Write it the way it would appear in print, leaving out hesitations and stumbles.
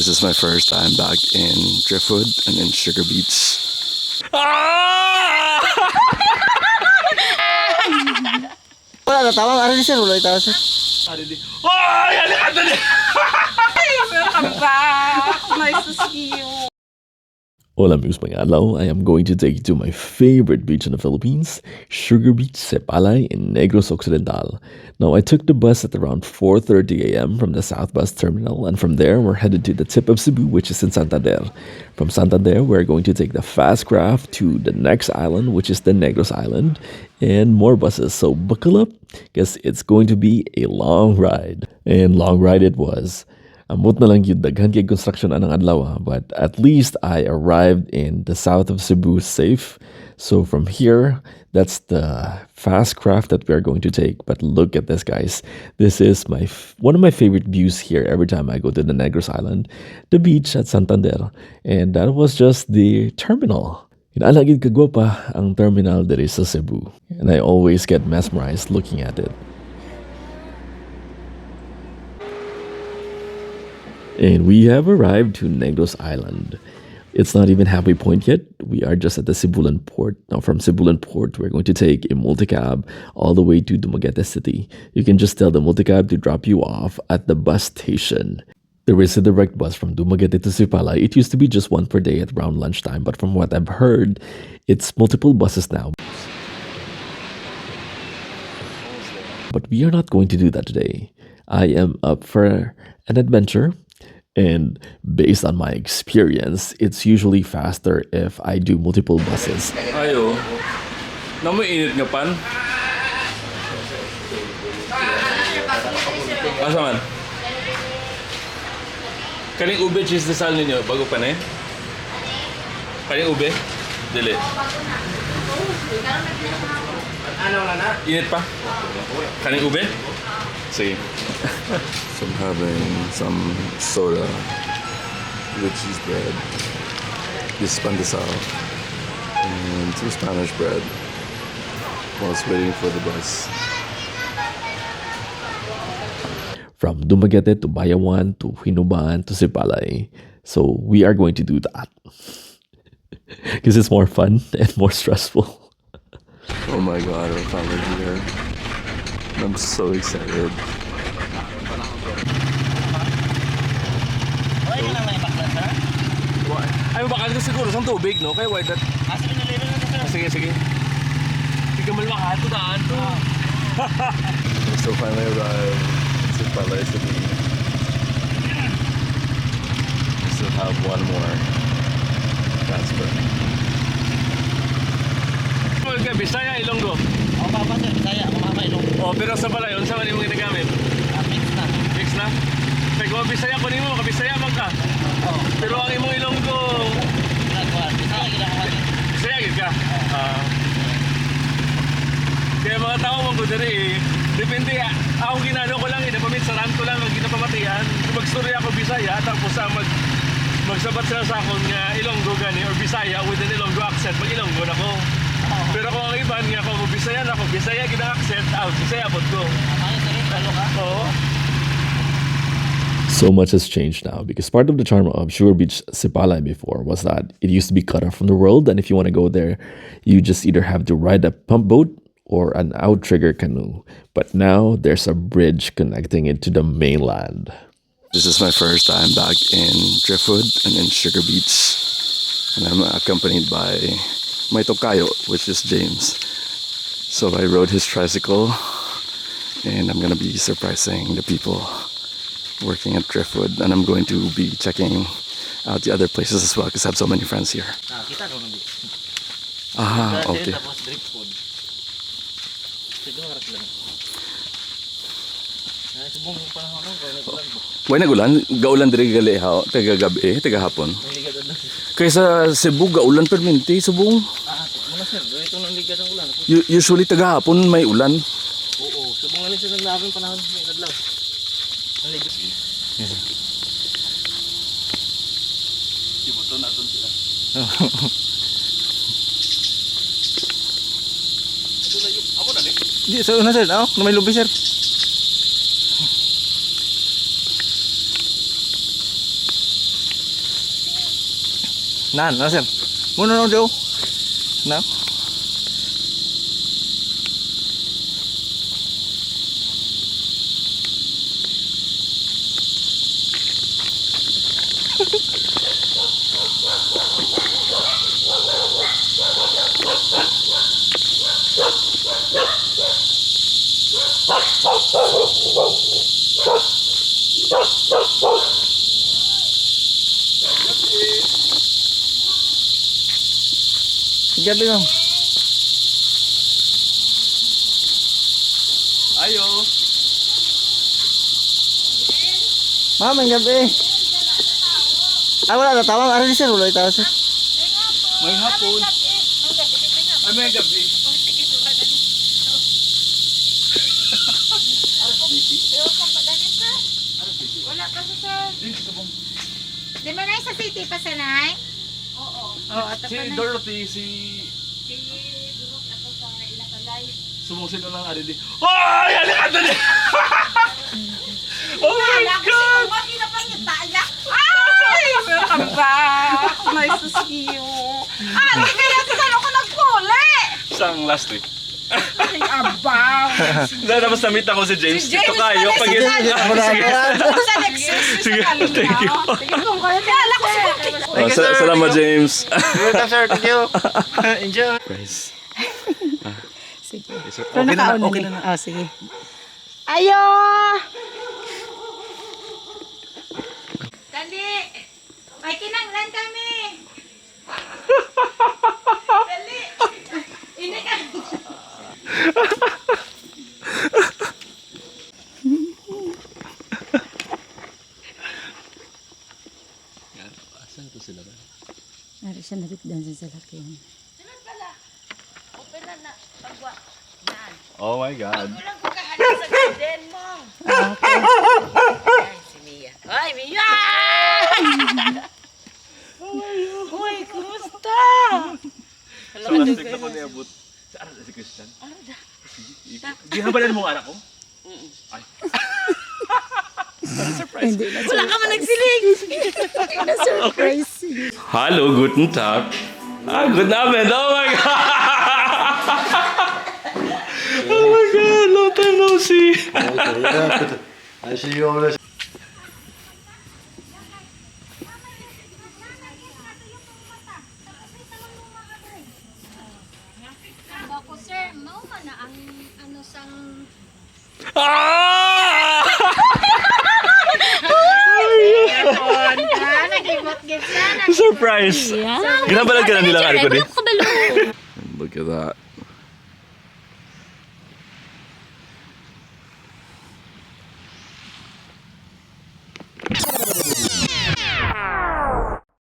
This is my first time back in Driftwood and in Sugar Beach. Wala na tawang ari sir, wala itaw sir. Oh, yan ka dali. Welcome back. Nice to see you. Hola amigos, adlaw. I am going to take you to my favorite beach in the Philippines, Sugar Beach, Cepalay in Negros Occidental. Now, I took the bus at around 4:30 a.m. from the South Bus Terminal, and from there, we're headed to the tip of Cebu, which is in Santander. From Santander, we're going to take the fast craft to the next island, which is the Negros Island, and more buses. So buckle up, because it's going to be a long ride. And long ride it was. Amot na lang yun, daghan kay construction anang adlaw, but at least I arrived in the south of Cebu safe. So from here, that's the fast craft that we are going to take. But look at this, guys. This is one of my favorite views here every time I go to the Negros Island, the beach at Santander. And that was just the terminal. Inalagid kagwapa ang terminal diri sa Cebu. And I always get mesmerized looking at it. And we have arrived to Negros Island. It's not even halfway point yet. We are just at the Cebulan port. Now from Cebulan port, we're going to take a multicab all the way to Dumaguete City. You can just tell the multicab to drop you off at the bus station. There is a direct bus from Dumaguete to Cepalay. It used to be just one per day at around lunchtime, but from what I've heard, it's multiple buses now. But we are not going to do that today. I am up for an adventure. And based on my experience, it's usually faster if I do multiple buses. Ayo. Namoy init nga pan. Asa man? Kaning ube cheese desal ninyo bago pa na eh? Kaning ube? Dili. Ano na? Init pa? Kaning ube? Sige. So I'm having some soda with cheese bread, this pandesal, and some Spanish bread whilst waiting for the bus. From Dumaguete to Bayawan to Hinuban to Cepalay. So we are going to do that. Because it's more fun and more stressful. Oh my god, we're finally here. I'm so excited. Ay, bakal ka siguro sa tubig, no? Kaya why that? Sige na level na sir. Sige, sige. Hindi ka malmakaan to daan to. So finally arrived to Palay City. We still have one more transfer. Mga Bisaya, Ilonggo. Ako pa sir, saya ako makailong. Oh, pero sa pala yun, saan mo ginagamit? Mix na. Mix na? Kaya kung Bisaya ko nimo, Bisaya man ka. Oh, Pero ang imong Ilonggo, ginagawa. Bisaya ginagawa. Bisaya gid ka. Kaya mga tao mong gudari eh. Depende, ako ginano ko lang, inapamitsaran ko lang ang ginapamatian. Kung magstorya ako Bisaya, tapos magsabat sila sa akong Ilonggo gani or Bisaya with an Ilonggo accent, mag Ilonggo na ko. Pero kung ang iban nga kung Bisaya na ako, Bisaya gid ang accent, Bisaya pod ko. Ay, sir, talo ka. Oo. So much has changed now because part of the charm of Sugar Beach Cepalay before was that it used to be cut off from the world, and if you want to go there, you just either have to ride a pump boat or an outrigger canoe. But now there's a bridge connecting it to the mainland. This is my first time back in Driftwood and in Sugar Beach, and I'm accompanied by my tokayo, which is James. So I rode his tricycle, and I'm gonna be surprising the people working at Driftwood, and I'm going to be checking out the other places as well because I have so many friends here. Kita daw nang di. Ah, okay. Tapos drink food. Siguro harap lang. Ay, subong panahon ko na ulan. Why nagulan? Gaulan diri gali ha, taga gabi, taga hapon. Ligad na. Kaysa Cebu gaulan perminti subong. Muna sir, ito nang ligad ang ulan. Usually taga hapon may ulan. Oo, subong na sir nang labing panahon may adlaw. Ang ligad. Ibuton naton sila. Amo na ni. Di sa una sir, no? May lobby sir. Nan, sir. Muna no daw. Na. Gabi lang. Ayo. Ma'am, ang gabi. Wala na tawag. Ari sir, wala itaw sir. May hapon. Ay, may gabi. Wala pa sa sir. Di ba na sa city pa sanay? Oo. Oo, ato Si pa na. Dorothy, si... Si Durok ako sa Ilakalay. Sumungsin na lang ari di. Ay! Alikan na niya! Oh my God! Bakit na pa niya taya? Ay! Welcome back! Nice to see you. Hindi kaya saan ako nagpuli? Sang last week. Ay, abaw! Tapos na-meet ako si James. Ito kayo. Pag Sige, Sa next Sige, thank you. Sige, kung kaya kala ko si Thank you, sir. Salamat, James. Welcome sir. Thank you. Enjoy. Guys. Sige. Okay na, okay na. Oh, sige. Ayo! Dali! May kinanglan kami! Dali! Ini ka! Ari siya nabigdan sa salakyan. Sunod pala! Open na pagwa. Yan. Oh my God. Kulang ko kahalan sa garden mo. Ay, si Mia. Ay, Mia! Uy, kumusta? So, last week ako niabot. Saan si Christian? Di habalan mo ang anak ko? Ay. Hindi na Wala ka man nagsilig! na surprise. Hallo, guten Tag. Guten Abend. Oh my God. Oh my God, long time no see. I see you over there. Ako sir, mao man na ang ano sang Ah! Nagimot-git na. Surprise. Ginabalag ka na nilang ari ko din. Look at that.